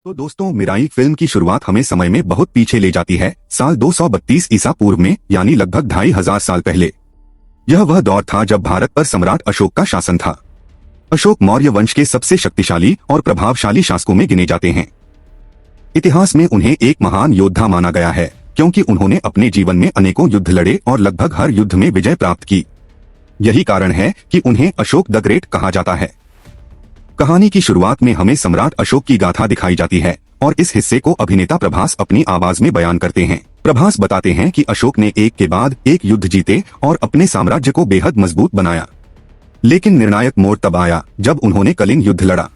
तो दोस्तों, Mirae film की शुरुआत हमें समय में बहुत पीछे ले जाती है, साल 232 ईसा पूर्व में, यानी लगभग 2500 साल पहले। यह वह दौर था जब भारत पर सम्राट अशोक का शासन था। अशोक मौर्य वंश के सबसे शक्तिशाली और प्रभावशाली शासकों में गिने जाते हैं। इतिहास में उन्हें एक महान योद्धा माना गया है, क्योंकि उन्होंने अपने जीवन में अनेकों युद्ध लड़े और लगभग हर युद्ध में विजय प्राप्त की। यही कारण है कि उन्हें अशोक द ग्रेट कहा जाता है। कहानी की शुरुआत में हमें सम्राट अशोक की गाथा दिखाई जाती है और इस हिस्से को अभिनेता प्रभास अपनी आवाज में बयान करते हैं। प्रभास बताते हैं कि अशोक ने एक के बाद एक युद्ध जीते और अपने साम्राज्य को बेहद मजबूत बनाया। लेकिन निर्णायक मोड़ तब आया जब उन्होंने कलिंग युद्ध लड़ा।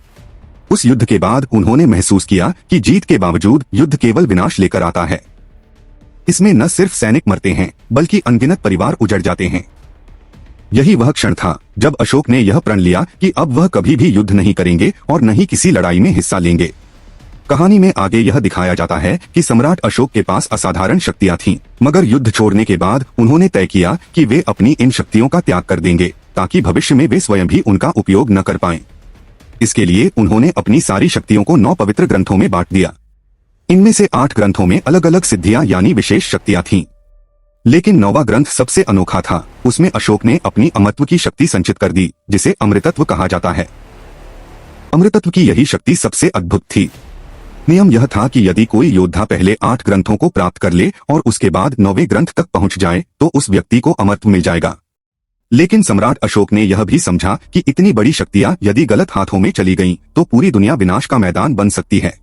उस युद्ध के बाद उन्होंने महसूस किया कि जीत के बावजूद युद्ध केवल विनाश लेकर आता है। इसमें न सिर्फ सैनिक मरते हैं, बल्कि अनगिनत परिवार उजड़ जाते हैं। यही वह क्षण था जब अशोक ने यह प्रण लिया कि अब वह कभी भी युद्ध नहीं करेंगे और न ही किसी लड़ाई में हिस्सा लेंगे। कहानी में आगे यह दिखाया जाता है कि सम्राट अशोक के पास असाधारण शक्तियां थीं, मगर युद्ध छोड़ने के बाद उन्होंने तय किया कि वे अपनी इन शक्तियों का त्याग कर देंगे, ताकि भविष्य में वे स्वयं भी उनका उपयोग न कर पाएं। इसके लिए उन्होंने अपनी सारी शक्तियों को 9 पवित्र ग्रंथों में बांट दिया। इनमें से 8 ग्रंथों में अलग अलग सिद्धियां यानी विशेष शक्तियां थीं, लेकिन 9वां ग्रंथ सबसे अनोखा था। उसमें अशोक ने अपनी अमरत्व की शक्ति संचित कर दी, जिसे अमृतत्व कहा जाता है। अमृतत्व की यही शक्ति सबसे अद्भुत थी। नियम यह था कि यदि कोई योद्धा पहले 8 ग्रंथों को प्राप्त कर ले और उसके बाद 9वें ग्रंथ तक पहुंच जाए तो उस व्यक्ति को अमरत्व मिल जाएगा। लेकिन सम्राट अशोक ने यह भी समझा कि इतनी बड़ी शक्तियां यदि गलत हाथों में चली गईं, तो पूरी दुनिया विनाश का मैदान बन सकती है।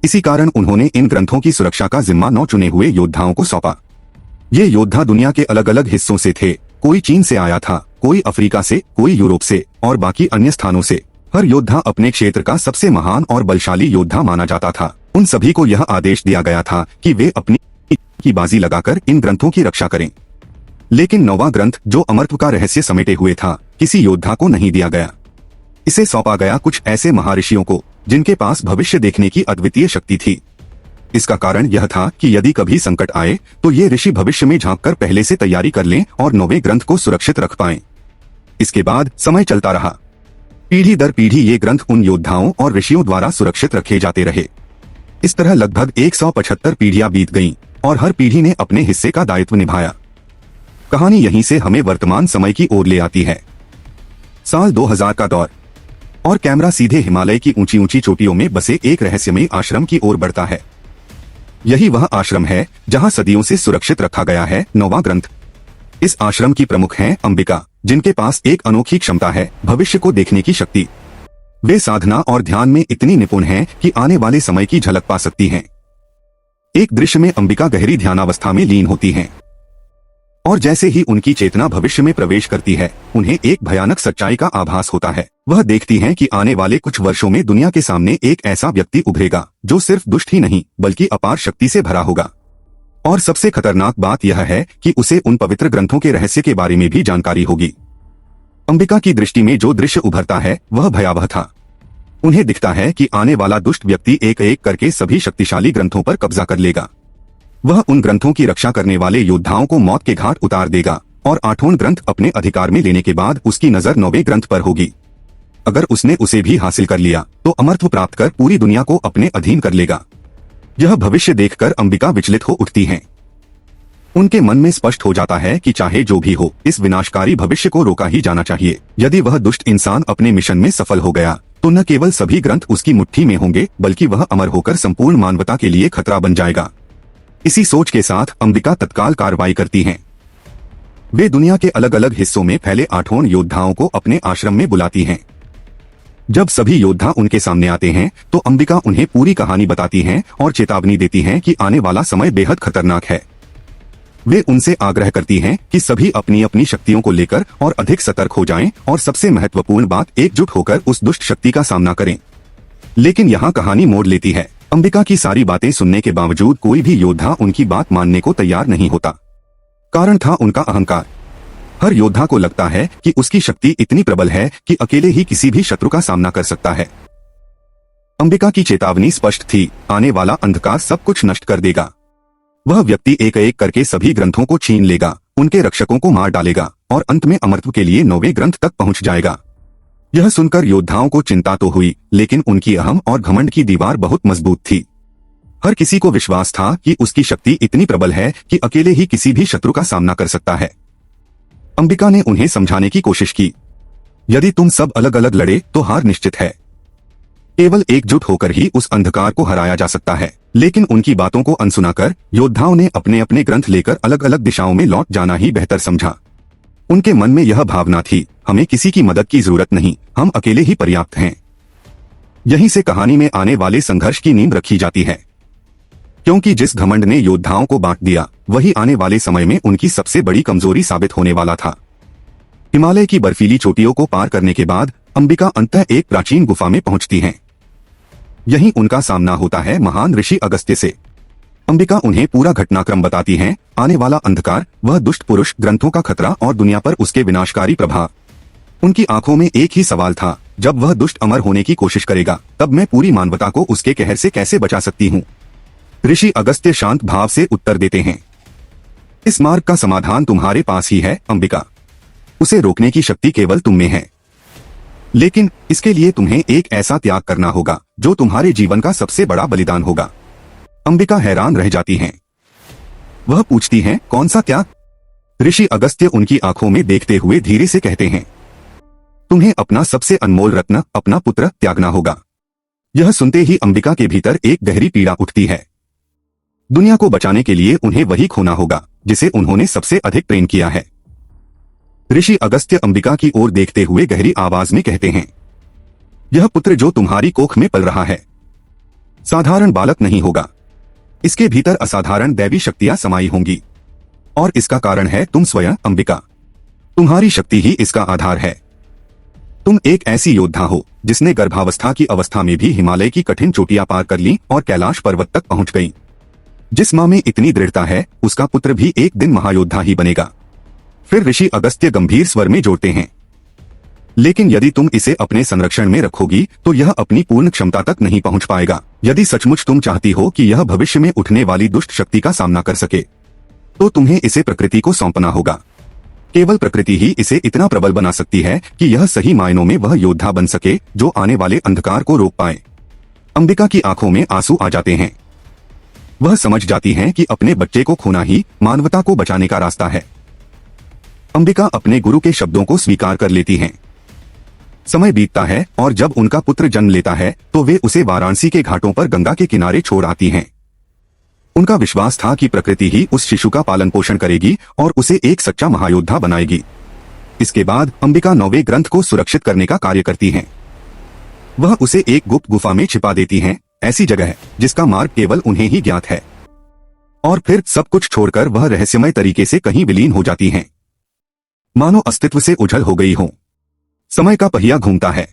इसी कारण उन्होंने इन ग्रंथों की सुरक्षा का जिम्मा 9 चुने हुए योद्धाओं को सौंपा। ये योद्धा दुनिया के अलग अलग हिस्सों से थे। कोई चीन से आया था, कोई अफ्रीका से, कोई यूरोप से और बाकी अन्य स्थानों से। हर योद्धा अपने क्षेत्र का सबसे महान और बलशाली योद्धा माना जाता था। उन सभी को यह आदेश दिया गया था कि वे अपनी की बाजी लगाकर इन ग्रंथों की रक्षा करें। लेकिन 9वां ग्रंथ, जो अमरत्व का रहस्य समेटे हुए था, किसी योद्धा को नहीं दिया गया। इसे सौंपा गया कुछ ऐसे महर्षियों को जिनके पास भविष्य देखने की अद्वितीय शक्ति थी। इसका कारण यह था कि यदि कभी संकट आए तो ये ऋषि भविष्य में झांककर पहले से तैयारी कर लें और 9वें ग्रंथ को सुरक्षित रख पाएं। इसके बाद समय चलता रहा। पीढ़ी दर पीढ़ी ये ग्रंथ उन योद्धाओं और ऋषियों द्वारा सुरक्षित रखे जाते रहे। इस तरह लगभग 175 पीढ़ियां बीत गईं और हर पीढ़ी ने अपने हिस्से का दायित्व निभाया। कहानी यहीं से हमें वर्तमान समय की ओर ले आती है। साल 2000 का दौर, और कैमरा सीधे हिमालय की ऊंची ऊंची चोटियों में बसे एक रहस्यमयी आश्रम की ओर बढ़ता है। यही वह आश्रम है जहां सदियों से सुरक्षित रखा गया है 9वां ग्रंथ। इस आश्रम की प्रमुख हैं अंबिका, जिनके पास एक अनोखी क्षमता है, भविष्य को देखने की शक्ति। वे साधना और ध्यान में इतनी निपुण हैं कि आने वाले समय की झलक पा सकती हैं। एक दृश्य में अंबिका गहरी ध्यानावस्था में लीन होती हैं, और जैसे ही उनकी चेतना भविष्य में प्रवेश करती है, उन्हें एक भयानक सच्चाई का आभास होता है। वह देखती हैं कि आने वाले कुछ वर्षों में दुनिया के सामने एक ऐसा व्यक्ति उभरेगा जो सिर्फ दुष्ट ही नहीं बल्कि अपार शक्ति से भरा होगा। और सबसे खतरनाक बात यह है कि उसे उन पवित्र ग्रंथों के रहस्य के बारे में भी जानकारी होगी। अंबिका की दृष्टि में जो दृश्य उभरता है वह भयावह था। उन्हें दिखता है कि आने वाला दुष्ट व्यक्ति एक एक करके सभी शक्तिशाली ग्रंथों पर कब्जा कर लेगा। वह उन ग्रंथों की रक्षा करने वाले योद्धाओं को मौत के घाट उतार देगा और 8वां ग्रंथ अपने अधिकार में लेने के बाद उसकी नजर 9वें ग्रंथ पर होगी। अगर उसने उसे भी हासिल कर लिया तो अमरत्व प्राप्त कर पूरी दुनिया को अपने अधीन कर लेगा। यह भविष्य देखकर अंबिका विचलित हो उठती हैं। उनके मन में स्पष्ट हो जाता है कि चाहे जो भी हो, इस विनाशकारी भविष्य को रोका ही जाना चाहिए। यदि वह दुष्ट इंसान अपने मिशन में सफल हो गया तो न केवल सभी ग्रंथ उसकी मुट्ठी में होंगे, बल्कि वह अमर होकर संपूर्ण मानवता के लिए खतरा बन जाएगा। इसी सोच के साथ अंबिका तत्काल कार्रवाई करती हैं। वे दुनिया के अलग अलग हिस्सों में फैले 8 योद्धाओं को अपने आश्रम में बुलाती हैं। जब सभी योद्धा उनके सामने आते हैं तो अंबिका उन्हें पूरी कहानी बताती हैं और चेतावनी देती हैं कि आने वाला समय बेहद खतरनाक है। वे उनसे आग्रह करती हैं कि सभी अपनी अपनी शक्तियों को लेकर और अधिक सतर्क हो जाएं और सबसे महत्वपूर्ण बात, एकजुट होकर उस दुष्ट शक्ति का सामना करें। लेकिन यहाँ कहानी मोड़ लेती है। अंबिका की सारी बातें सुनने के बावजूद कोई भी योद्धा उनकी बात मानने को तैयार नहीं होता। कारण था उनका अहंकार। हर योद्धा को लगता है कि उसकी शक्ति इतनी प्रबल है कि अकेले ही किसी भी शत्रु का सामना कर सकता है। अंबिका की चेतावनी स्पष्ट थी, आने वाला अंधकार सब कुछ नष्ट कर देगा। वह व्यक्ति एक एक करके सभी ग्रंथों को छीन लेगा, उनके रक्षकों को मार डालेगा और अंत में अमरत्व के लिए 9वें ग्रंथ तक पहुंच जाएगा। यह सुनकर योद्धाओं को चिंता तो हुई, लेकिन उनकी अहम और घमंड की दीवार बहुत मजबूत थी। हर किसी को विश्वास था कि उसकी शक्ति इतनी प्रबल है कि अकेले ही किसी भी शत्रु का सामना कर सकता है। अंबिका ने उन्हें समझाने की कोशिश की, यदि तुम सब अलग अलग लड़े तो हार निश्चित है। केवल एकजुट होकर ही उस अंधकार को हराया जा सकता है। लेकिन उनकी बातों को अनसुना कर योद्धाओं ने अपने अपने ग्रंथ लेकर अलग अलग दिशाओं में लौट जाना ही बेहतर समझा। उनके मन में यह भावना थी, हमें किसी की मदद की जरूरत नहीं, हम अकेले ही पर्याप्त हैं। यहीं से कहानी में आने वाले संघर्ष की नींव रखी जाती है, क्योंकि जिस घमंड ने योद्धाओं को बांट दिया वही आने वाले समय में उनकी सबसे बड़ी कमजोरी साबित होने वाला था। हिमालय की बर्फीली चोटियों को पार करने के बाद अंबिका अंततः एक प्राचीन गुफा में पहुंचती हैं। यहीं उनका सामना होता है महान ऋषि अगस्त्य से। अंबिका उन्हें पूरा घटनाक्रम बताती हैं, आने वाला अंधकार, वह दुष्ट पुरुष, ग्रंथों का खतरा और दुनिया पर उसके विनाशकारी प्रभाव। उनकी आंखों में एक ही सवाल था, जब वह दुष्ट अमर होने की कोशिश करेगा तब मैं पूरी मानवता को उसके कहर से कैसे बचा सकती हूँ। ऋषि अगस्त्य शांत भाव से उत्तर देते हैं, इस मार्ग का समाधान तुम्हारे पास ही है अंबिका, उसे रोकने की शक्ति केवल तुम में है। लेकिन इसके लिए तुम्हें एक ऐसा त्याग करना होगा जो तुम्हारे जीवन का सबसे बड़ा बलिदान होगा। अंबिका हैरान रह जाती हैं। वह पूछती हैं, कौन सा त्याग? ऋषि अगस्त्य उनकी आंखों में देखते हुए धीरे से कहते हैं, तुम्हें अपना सबसे अनमोल रत्न, अपना पुत्र त्यागना होगा। यह सुनते ही अंबिका के भीतर एक गहरी पीड़ा उठती है। दुनिया को बचाने के लिए उन्हें वही खोना होगा जिसे उन्होंने सबसे अधिक प्रेम किया है। ऋषि अगस्त्य अंबिका की ओर देखते हुए गहरी आवाज में कहते हैं, यह पुत्र जो तुम्हारी कोख में पल रहा है साधारण बालक नहीं होगा, इसके भीतर असाधारण दैवी शक्तियां समाई होंगी। और इसका कारण है तुम स्वयं अंबिका, तुम्हारी शक्ति ही इसका आधार है। तुम एक ऐसी योद्धा हो जिसने गर्भावस्था की अवस्था में भी हिमालय की कठिन चोटियां पार कर ली और कैलाश पर्वत तक पहुंच गई। जिस मां में इतनी दृढ़ता है उसका पुत्र भी एक दिन महायोद्धा ही बनेगा। फिर ऋषि अगस्त्य गंभीर स्वर में जोड़ते हैं, लेकिन यदि तुम इसे अपने संरक्षण में रखोगी तो यह अपनी पूर्ण क्षमता तक नहीं पहुंच पाएगा। यदि सचमुच तुम चाहती हो कि यह भविष्य में उठने वाली दुष्ट शक्ति का सामना कर सके तो तुम्हें इसे प्रकृति को सौंपना होगा। केवल प्रकृति ही इसे इतना प्रबल बना सकती है कि यह सही मायनों में वह योद्धा बन सके जो आने वाले अंधकार को रोक पाए। अंबिका की आंखों में आंसू आ जाते हैं। वह समझ जाती हैं कि अपने बच्चे को खोना ही मानवता को बचाने का रास्ता है। अंबिका अपने गुरु के शब्दों को स्वीकार कर लेती हैं। समय बीतता है और जब उनका पुत्र जन्म लेता है तो वे उसे वाराणसी के घाटों पर गंगा के किनारे छोड़ आती हैं। उनका विश्वास था कि प्रकृति ही उस शिशु का पालन पोषण करेगी और उसे एक सच्चा महायोद्धा बनाएगी। इसके बाद अंबिका 9वें ग्रंथ को सुरक्षित करने का कार्य करती हैं। वह उसे एक गुप्त गुफा में छिपा देती हैं, ऐसी जगह जिसका मार्ग केवल उन्हें ही ज्ञात है। और फिर सब कुछ छोड़कर वह रहस्यमय तरीके से कहीं विलीन हो जाती हैं, मानो अस्तित्व से उझल हो गई हो। समय का पहिया घूमता है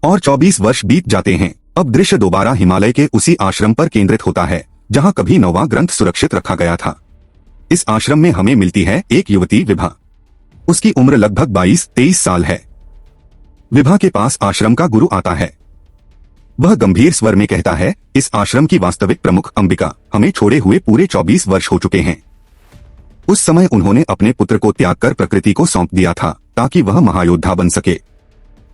और 24 वर्ष बीत जाते हैं। अब दृश्य दोबारा हिमालय के उसी आश्रम पर केंद्रित होता है जहां कभी 9वां ग्रंथ सुरक्षित रखा गया था। इस आश्रम में हमें मिलती है एक युवती विभा। उसकी उम्र लगभग 22-23 साल है। विभा के पास आश्रम का गुरु आता है। वह गंभीर स्वर में कहता है, इस आश्रम की वास्तविक प्रमुख अंबिका, हमें छोड़े हुए पूरे 24 वर्ष हो चुके हैं। उस समय उन्होंने अपने पुत्र को त्याग कर प्रकृति को सौंप दिया था ताकि वह महायोद्धा बन सके।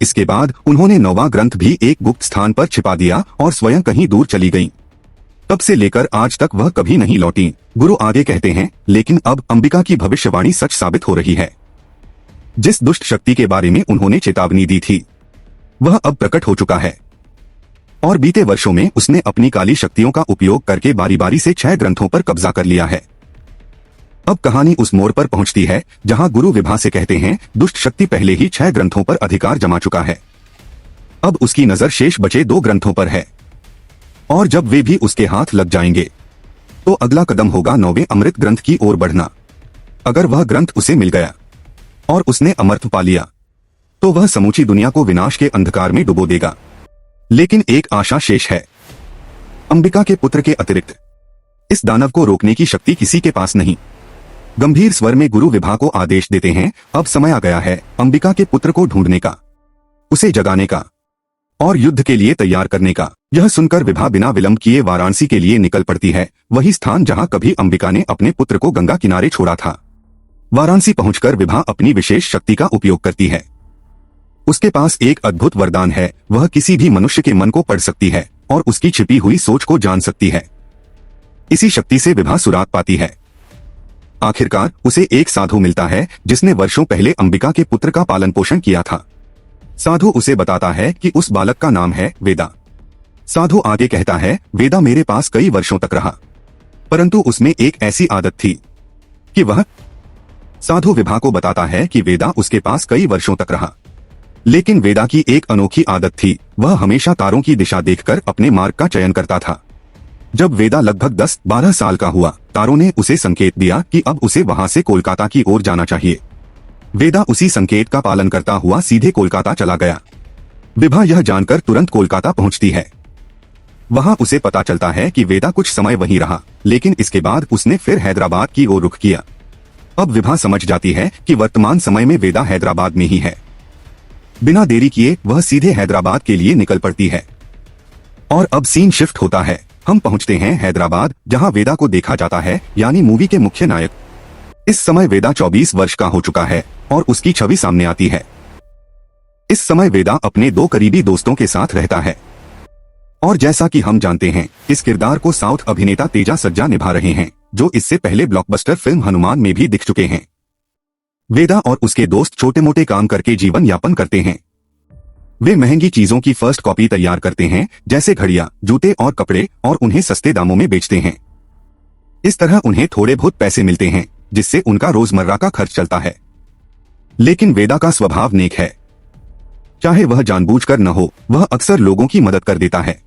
इसके बाद उन्होंने 9वां ग्रंथ भी एक गुप्त स्थान पर छिपा दिया और स्वयं कहीं दूर चली गईं। तब से लेकर आज तक वह कभी नहीं लौटी। गुरु आगे कहते हैं, लेकिन अब अंबिका की भविष्यवाणी सच साबित हो रही है। जिस दुष्ट शक्ति के बारे में उन्होंने चेतावनी दी थी वह अब प्रकट हो चुका है और बीते वर्षों में उसने अपनी काली शक्तियों का उपयोग करके बारी बारी से 6 ग्रंथों पर कब्जा कर लिया है। अब कहानी उस मोड़ पर पहुंचती है जहां गुरु विभा से कहते हैं, दुष्ट शक्ति पहले ही 6 ग्रंथों पर अधिकार जमा चुका है। अब उसकी नजर शेष बचे 2 ग्रंथों पर है और जब वे भी उसके हाथ लग जाएंगे तो अगला कदम होगा 9वें अमृत ग्रंथ की ओर बढ़ना। अगर वह ग्रंथ उसे मिल गया और उसने अमृत पा लिया तो वह समूची दुनिया को विनाश के अंधकार में डुबो देगा। लेकिन एक आशा शेष है। अंबिका के पुत्र के अतिरिक्त इस दानव को रोकने की शक्ति किसी के पास नहीं। गंभीर स्वर में गुरु विभा को आदेश देते हैं, अब समय आ गया है अंबिका के पुत्र को ढूंढने का, उसे जगाने का और युद्ध के लिए तैयार करने का। यह सुनकर विभा बिना विलंब किए वाराणसी के लिए निकल पड़ती है, वही स्थान जहां कभी अंबिका ने अपने पुत्र को गंगा किनारे छोड़ा था। वाराणसी पहुंचकर विभा अपनी विशेष शक्ति का उपयोग करती है। उसके पास एक अद्भुत वरदान है, वह किसी भी मनुष्य के मन को पढ़ सकती है और उसकी छिपी हुई सोच को जान सकती है। इसी शक्ति से विभा सुराग पाती है। आखिरकार उसे एक साधु मिलता है जिसने वर्षों पहले अंबिका के पुत्र का पालन पोषण किया था। साधु उसे बताता है कि उस बालक का नाम है वेदा। साधु आगे कहता है, वेदा मेरे पास कई वर्षों तक रहा, परंतु उसमें एक ऐसी आदत थी कि वह। साधु विभा को बताता है कि वेदा उसके पास कई वर्षों तक रहा, लेकिन वेदा की एक अनोखी आदत थी, वह हमेशा तारों की दिशा देखकर अपने मार्ग का चयन करता था। जब वेदा लगभग 10-12 साल का हुआ, तारों ने उसे संकेत दिया कि अब उसे वहां से कोलकाता की ओर जाना चाहिए। वेदा उसी संकेत का पालन करता हुआ सीधे कोलकाता चला गया। विभा यह जानकर तुरंत कोलकाता पहुंचती है। वहां उसे पता चलता है कि वेदा कुछ समय वहीं रहा, लेकिन इसके बाद उसने फिर हैदराबाद की ओर रुख किया। अब विभा समझ जाती है कि वर्तमान समय में वेदा हैदराबाद में ही है। बिना देरी किए वह सीधे हैदराबाद के लिए निकल पड़ती है। और अब सीन शिफ्ट होता है। हम पहुंचते हैं हैदराबाद, जहां वेदा को देखा जाता है, यानी मूवी के मुख्य नायक। इस समय वेदा 24 वर्ष का हो चुका है और उसकी छवि सामने आती है। इस समय वेदा अपने 2 करीबी दोस्तों के साथ रहता है और जैसा कि हम जानते हैं, इस किरदार को साउथ अभिनेता तेजा सज्जा निभा रहे हैं, जो इससे पहले ब्लॉकबस्टर फिल्म हनुमान में भी दिख चुके हैं। वेदा और उसके दोस्त छोटे मोटे काम करके जीवन यापन करते हैं। वे महंगी चीजों की फर्स्ट कॉपी तैयार करते हैं, जैसे घड़ियां, जूते और कपड़े, और उन्हें सस्ते दामों में बेचते हैं। इस तरह उन्हें थोड़े बहुत पैसे मिलते हैं, जिससे उनका रोजमर्रा का खर्च चलता है। लेकिन वेदा का स्वभाव नेक है। चाहे वह जानबूझकर न हो, वह अक्सर लोगों की मदद कर देता है।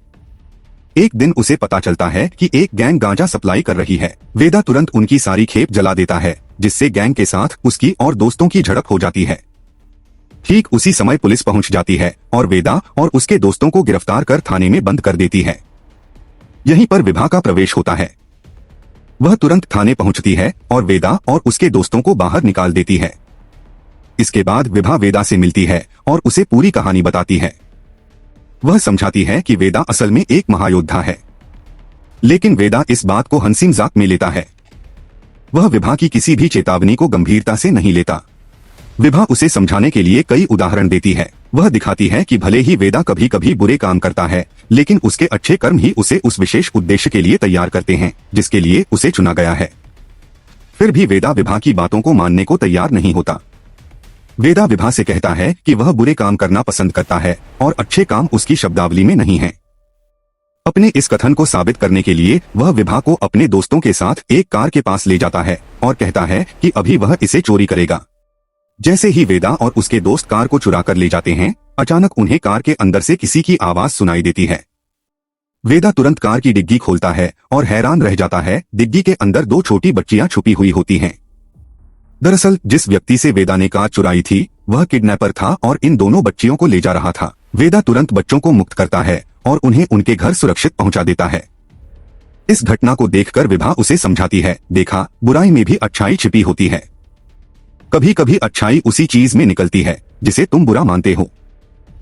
एक दिन उसे पता चलता है कि एक गैंग गांजा सप्लाई कर रही है। वेदा तुरंत उनकी सारी खेप जला देता है, जिससे गैंग के साथ उसकी और दोस्तों की झड़प हो जाती है। ठीक उसी समय पुलिस पहुंच जाती है और वेदा और उसके दोस्तों को गिरफ्तार कर थाने में बंद कर देती है। यहीं पर विभा का प्रवेश होता है। वह तुरंत थाने पहुंचती है और वेदा और उसके दोस्तों को बाहर निकाल देती है। इसके बाद विभा वेदा से मिलती है और उसे पूरी कहानी बताती है। वह समझाती है कि वेदा असल में एक महायोद्धा है, लेकिन वेदा इस बात को हंसी मजाक में लेता है। वह विभा की किसी भी चेतावनी को गंभीरता से नहीं लेता। विभा उसे समझाने के लिए कई उदाहरण देती है। वह दिखाती है कि भले ही वेदा कभी कभी बुरे काम करता है, लेकिन उसके अच्छे कर्म ही उसे उस विशेष उद्देश्य के लिए तैयार करते हैं जिसके लिए उसे चुना गया है। फिर भी वेदा विभा की बातों को मानने को तैयार नहीं होता। वेदा विभा से कहता है कि वह बुरे काम करना पसंद करता है और अच्छे काम उसकी शब्दावली में नहीं है। अपने इस कथन को साबित करने के लिए वह विभा को अपने दोस्तों के साथ एक कार के पास ले जाता है और कहता है कि अभी वह इसे चोरी करेगा। जैसे ही वेदा और उसके दोस्त कार को चुरा कर ले जाते हैं, अचानक उन्हें कार के अंदर से किसी की आवाज सुनाई देती है। वेदा तुरंत कार की डिग्गी खोलता है और हैरान रह जाता है। डिग्गी के अंदर 2 छोटी बच्चियां छुपी हुई होती हैं। दरअसल जिस व्यक्ति से वेदा ने कार चुराई थी, वह किडनैपर था और इन दोनों बच्चियों को ले जा रहा था। वेदा तुरंत बच्चों को मुक्त करता है और उन्हें उनके घर सुरक्षित पहुंचा देता है। इस घटना को देखकर विभा उसे समझाती है, देखा, बुराई में भी अच्छाई छिपी होती है। कभी कभी अच्छाई उसी चीज में निकलती है जिसे तुम बुरा मानते हो।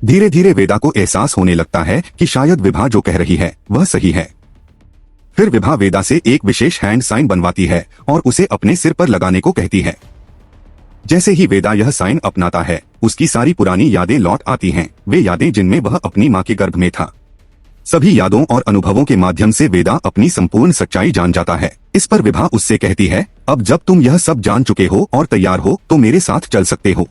धीरे धीरे वेदा को एहसास होने लगता है कि शायद विभा जो कह रही है वह सही है। फिर विभा वेदा से एक विशेष हैंड साइन बनवाती है और उसे अपने सिर पर लगाने को कहती है। जैसे ही वेदा यह साइन अपनाता है, उसकी सारी पुरानी यादें लौट आती हैं, वे यादें जिनमें वह अपनी मां के गर्भ में था। सभी यादों और अनुभवों के माध्यम से वेदा अपनी संपूर्ण सच्चाई जान जाता है। इस पर विभा उससे कहती है, अब जब तुम यह सब जान चुके हो और तैयार हो तो मेरे साथ चल सकते हो।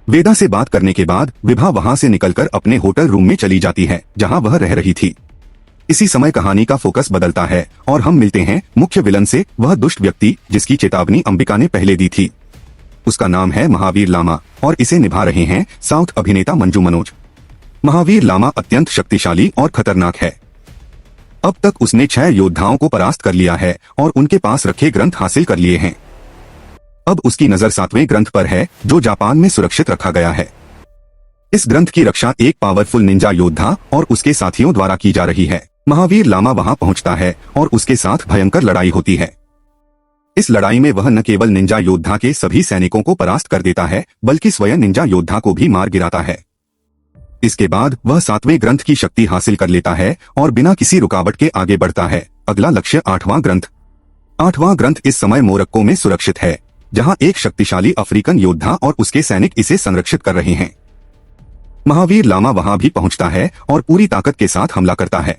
वेदा से बात करने के बाद विभा वहां से निकलकर अपने होटल रूम में चली जाती है जहां वह रह रही थी। इसी समय कहानी का फोकस बदलता है और हम मिलते हैं मुख्य विलन से, वह दुष्ट व्यक्ति जिसकी चेतावनी अंबिका ने पहले दी थी। उसका नाम है महावीर लामा और इसे निभा रहे हैं साउथ अभिनेता मंजू मनोज। महावीर लामा अत्यंत शक्तिशाली और खतरनाक है। अब तक उसने 6 योद्धाओं को परास्त कर लिया है और उनके पास रखे ग्रंथ हासिल कर लिए हैं। अब उसकी नजर 7वें ग्रंथ पर है जो जापान में सुरक्षित रखा गया है। इस ग्रंथ की रक्षा एक पावरफुल निंजा योद्धा और उसके साथियों द्वारा की जा रही है। महावीर लामा वहां पहुंचता है और उसके साथ भयंकर लड़ाई होती है। इस लड़ाई में वह न केवल निंजा योद्धा के सभी सैनिकों को परास्त कर देता है, बल्कि स्वयं निंजा योद्धा को भी मार गिराता है। इसके बाद वह 7वें ग्रंथ की शक्ति हासिल कर लेता है और बिना किसी रुकावट के आगे बढ़ता है। अगला लक्ष्य 8वां ग्रंथ। 8वां ग्रंथ इस समय मोरक्को में सुरक्षित है, जहां एक शक्तिशाली अफ्रीकन योद्धा और उसके सैनिक इसे संरक्षित कर रहे हैं। महावीर लामा वहां भी पहुंचता है और पूरी ताकत के साथ हमला करता है।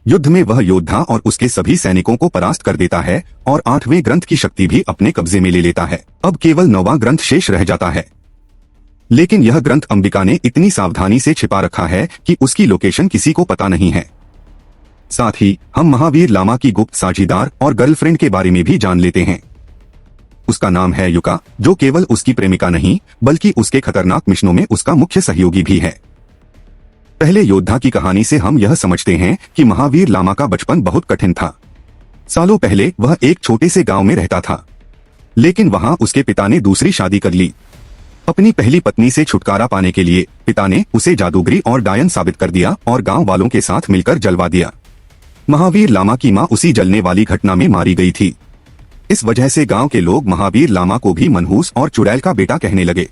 युद्ध में वह योद्धा और उसके सभी सैनिकों को परास्त कर देता है और 8वें ग्रंथ की शक्ति भी अपने कब्जे में ले लेता है। अब केवल 9वां ग्रंथ शेष रह जाता है, लेकिन यह ग्रंथ अंबिका ने इतनी सावधानी से छिपा रखा है कि उसकी लोकेशन किसी को पता नहीं है। साथ ही हम महावीर लामा की गुप्त साझीदार और गर्लफ्रेंड के बारे में भी जान लेते हैं। उसका नाम है युका, जो केवल उसकी प्रेमिका नहीं बल्कि उसके खतरनाक मिशनों में उसका मुख्य सहयोगी भी है। पहले योद्धा की कहानी से हम यह समझते हैं कि महावीर लामा का बचपन बहुत कठिन था। सालों पहले वह एक छोटे से गांव में रहता था, लेकिन वहां उसके पिता ने दूसरी शादी कर ली। अपनी पहली पत्नी से छुटकारा पाने के लिए पिता ने उसे जादूगरी और डायन साबित कर दिया और गांव वालों के साथ मिलकर जलवा दिया। महावीर लामा की मां उसी जलने वाली घटना में मारी गई थी। इस वजह से गांव के लोग महावीर लामा को भी मनहूस और चुड़ैल का बेटा कहने लगे।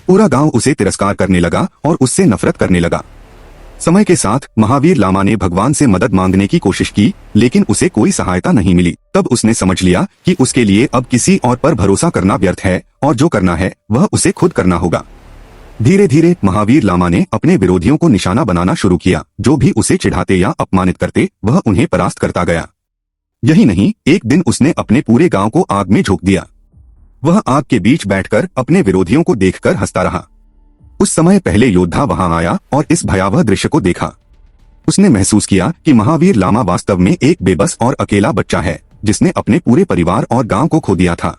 पूरा गांव उसे तिरस्कार करने लगा और उससे नफरत करने लगा। समय के साथ महावीर लामा ने भगवान से मदद मांगने की कोशिश की, लेकिन उसे कोई सहायता नहीं मिली। तब उसने समझ लिया कि उसके लिए अब किसी और पर भरोसा करना व्यर्थ है और जो करना है वह उसे खुद करना होगा। धीरे धीरे महावीर लामा ने अपने विरोधियों को निशाना बनाना शुरू किया। जो भी उसे चिढ़ाते या अपमानित करते वह उन्हें परास्त करता गया। यही नहीं, एक दिन उसने अपने पूरे गांव को आग में झोंक दिया। वह आग के बीच बैठकर अपने विरोधियों को देखकर हंसता रहा। उस समय पहले योद्धा वहां आया और इस भयावह दृश्य को देखा। उसने महसूस किया कि महावीर लामा वास्तव में एक बेबस और अकेला बच्चा है, जिसने अपने पूरे परिवार और गांव को खो दिया था।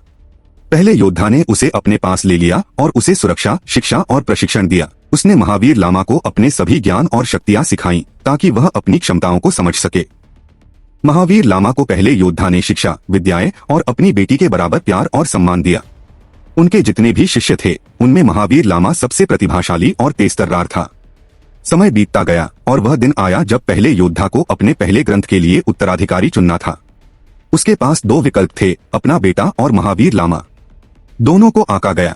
पहले योद्धा ने उसे अपने पास ले लिया और उसे सुरक्षा, शिक्षा और प्रशिक्षण दिया। उसने महावीर लामा को अपने सभी ज्ञान और शक्तियां सिखाई ताकि वह अपनी क्षमताओं को समझ सके। महावीर लामा को पहले योद्धा ने शिक्षा, विद्याएं और अपनी बेटी के बराबर प्यार और सम्मान दिया। उनके जितने भी शिष्य थे उनमें महावीर लामा सबसे प्रतिभाशाली और तेजतर्रार था। समय बीतता गया और वह दिन आया जब पहले योद्धा को अपने पहले ग्रंथ के लिए उत्तराधिकारी चुनना था। उसके पास 2 विकल्प थे, अपना बेटा और महावीर लामा। दोनों को आंका गया।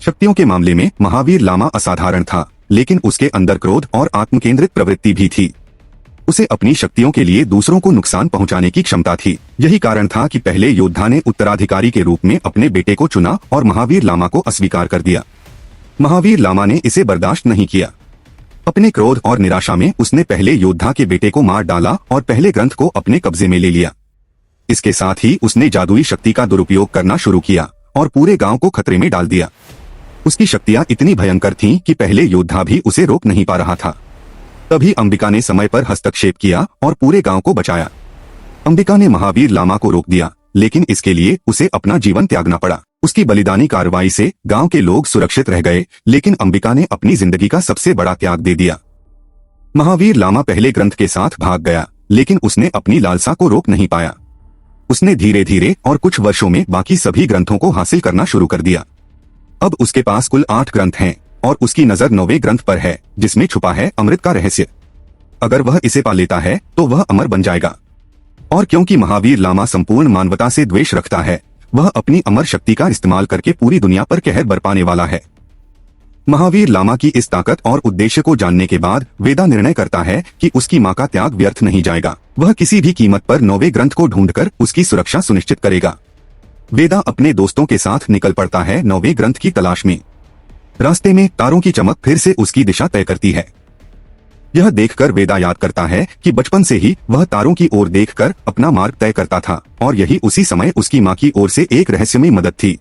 शक्तियों के मामले में महावीर लामा असाधारण था, लेकिन उसके अंदर क्रोध और आत्मकेंद्रित प्रवृत्ति भी थी। उसे अपनी शक्तियों के लिए दूसरों को नुकसान पहुंचाने की क्षमता थी। यही कारण था कि पहले योद्धा ने उत्तराधिकारी के रूप में अपने बेटे को चुना और महावीर लामा को अस्वीकार कर दिया। महावीर लामा ने इसे बर्दाश्त नहीं किया। अपने क्रोध और निराशा में उसने पहले योद्धा के बेटे को मार डाला और पहले ग्रंथ को अपने कब्जे में ले लिया। इसके साथ ही उसने जादुई शक्ति का दुरुपयोग करना शुरू किया और पूरे गांव को खतरे में डाल दिया। उसकी शक्तियां इतनी भयंकर थीं कि पहले योद्धा भी उसे रोक नहीं पा रहा था। तभी अंबिका ने समय पर हस्तक्षेप किया और पूरे गांव को बचाया। अंबिका ने महावीर लामा को रोक दिया, लेकिन इसके लिए उसे अपना जीवन त्यागना पड़ा। उसकी बलिदानी कार्रवाई से गांव के लोग सुरक्षित रह गए, लेकिन अंबिका ने अपनी जिंदगी का सबसे बड़ा त्याग दे दिया। महावीर लामा पहले ग्रंथ के साथ भाग गया, लेकिन उसने अपनी लालसा को रोक नहीं पाया। उसने धीरे धीरे और कुछ वर्षों में बाकी सभी ग्रंथों को हासिल करना शुरू कर दिया। अब उसके पास कुल 8 ग्रंथ हैं और उसकी नजर 9वें ग्रंथ पर है, जिसमें छुपा है अमृत का रहस्य। अगर वह इसे पा लेता है तो वह अमर बन जाएगा। और क्योंकि महावीर लामा संपूर्ण मानवता से द्वेष रखता है, वह अपनी अमर शक्ति का इस्तेमाल करके पूरी दुनिया पर कहर बरपाने वाला है। महावीर लामा की इस ताकत और उद्देश्य को जानने के बाद वेदा निर्णय करता है कि उसकी मां का त्याग व्यर्थ नहीं जाएगा। वह किसी भी कीमत पर 9वें ग्रंथ को ढूंढकर उसकी सुरक्षा सुनिश्चित करेगा। वेदा अपने दोस्तों के साथ निकल पड़ता है 9वें ग्रंथ की तलाश में। रास्ते में तारों की चमक फिर से उसकी दिशा तय करती है। यह देखकर वेदा याद करता है कि बचपन से ही वह तारों की ओर देखकर अपना मार्ग तय करता था और यही उसी समय उसकी मां की ओर से एक रहस्यमय मदद थी।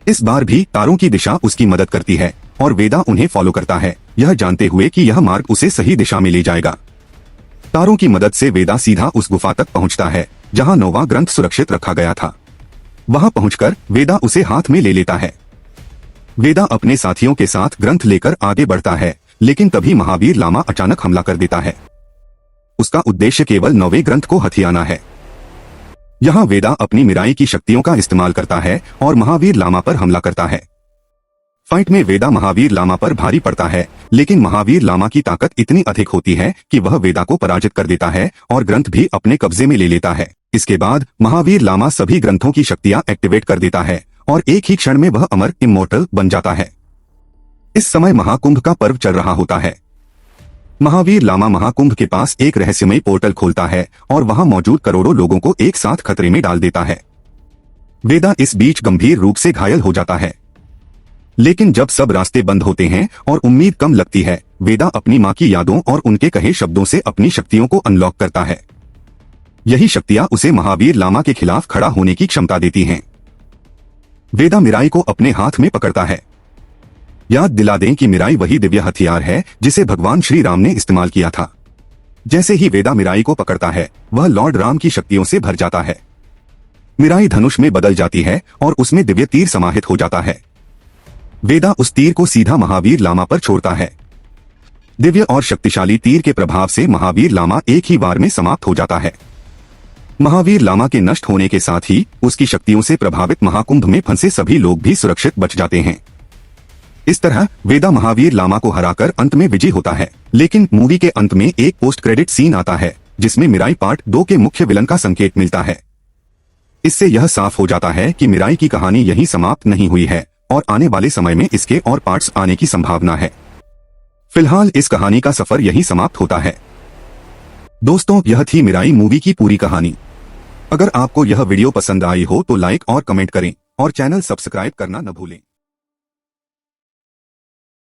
इस बार भी तारों की दिशा उसकी मदद करती है और वेदा उन्हें फॉलो करता है, यह जानते हुए कि यह मार्ग उसे सही दिशा में ले जाएगा। तारों की मदद से वेदा सीधा उस गुफा तक पहुंचता है जहां 9वां ग्रंथ सुरक्षित रखा गया था। वहां पहुंचकर वेदा उसे हाथ में ले लेता है। वेदा अपने साथियों के साथ ग्रंथ लेकर आगे बढ़ता है, लेकिन तभी महावीर लामा अचानक हमला कर देता है। उसका उद्देश्य केवल 9वें ग्रंथ को हथियाना है। यहाँ वेदा अपनी मिराई की शक्तियों का इस्तेमाल करता है और महावीर लामा पर हमला करता है। फाइट में वेदा महावीर लामा पर भारी पड़ता है, लेकिन महावीर लामा की ताकत इतनी अधिक होती है कि वह वेदा को पराजित कर देता है और ग्रंथ भी अपने कब्जे में ले लेता है। इसके बाद महावीर लामा सभी ग्रंथों की शक्तियां एक्टिवेट कर देता है और एक ही क्षण में वह अमर इमोर्टल बन जाता है। इस समय महाकुंभ का पर्व चल रहा होता है। महावीर लामा महाकुंभ के पास एक रहस्यमय पोर्टल खोलता है और वहां मौजूद करोड़ों लोगों को एक साथ खतरे में डाल देता है। वेदा इस बीच गंभीर रूप से घायल हो जाता है, लेकिन जब सब रास्ते बंद होते हैं और उम्मीद कम लगती है, वेदा अपनी माँ की यादों और उनके कहे शब्दों से अपनी शक्तियों को अनलॉक करता है। यही शक्तियां उसे महावीर लामा के खिलाफ खड़ा होने की क्षमता देती हैं। वेदा मिराई को अपने हाथ में पकड़ता है। याद दिला दें कि मिराई वही दिव्य हथियार है जिसे भगवान श्री राम ने इस्तेमाल किया था। जैसे ही वेदा मिराई को पकड़ता है, वह लॉर्ड राम की शक्तियों से भर जाता है। मिराई धनुष में बदल जाती है और उसमें दिव्य तीर समाहित हो जाता है। वेदा उस तीर को सीधा महावीर लामा पर छोड़ता है। दिव्य और शक्तिशाली तीर के प्रभाव से महावीर लामा एक ही बार में समाप्त हो जाता है। महावीर लामा के नष्ट होने के साथ ही उसकी शक्तियों से प्रभावित महाकुंभ में फंसे सभी लोग भी सुरक्षित बच जाते हैं। इस तरह वेदा महावीर लामा को हराकर अंत में विजयी होता है। लेकिन मूवी के अंत में एक पोस्ट क्रेडिट सीन आता है जिसमें मिराई पार्ट 2 के मुख्य विलन का संकेत मिलता है। इससे यह साफ हो जाता है कि मिराई की कहानी यहीं समाप्त नहीं हुई है और आने वाले समय में इसके और पार्ट्स आने की संभावना है। फिलहाल इस कहानी का सफर यहीं समाप्त होता है। दोस्तों, यह थी मिराई मूवी की पूरी कहानी। अगर आपको यह वीडियो पसंद आई हो तो लाइक और कमेंट करें और चैनल सब्सक्राइब करना न भूलें।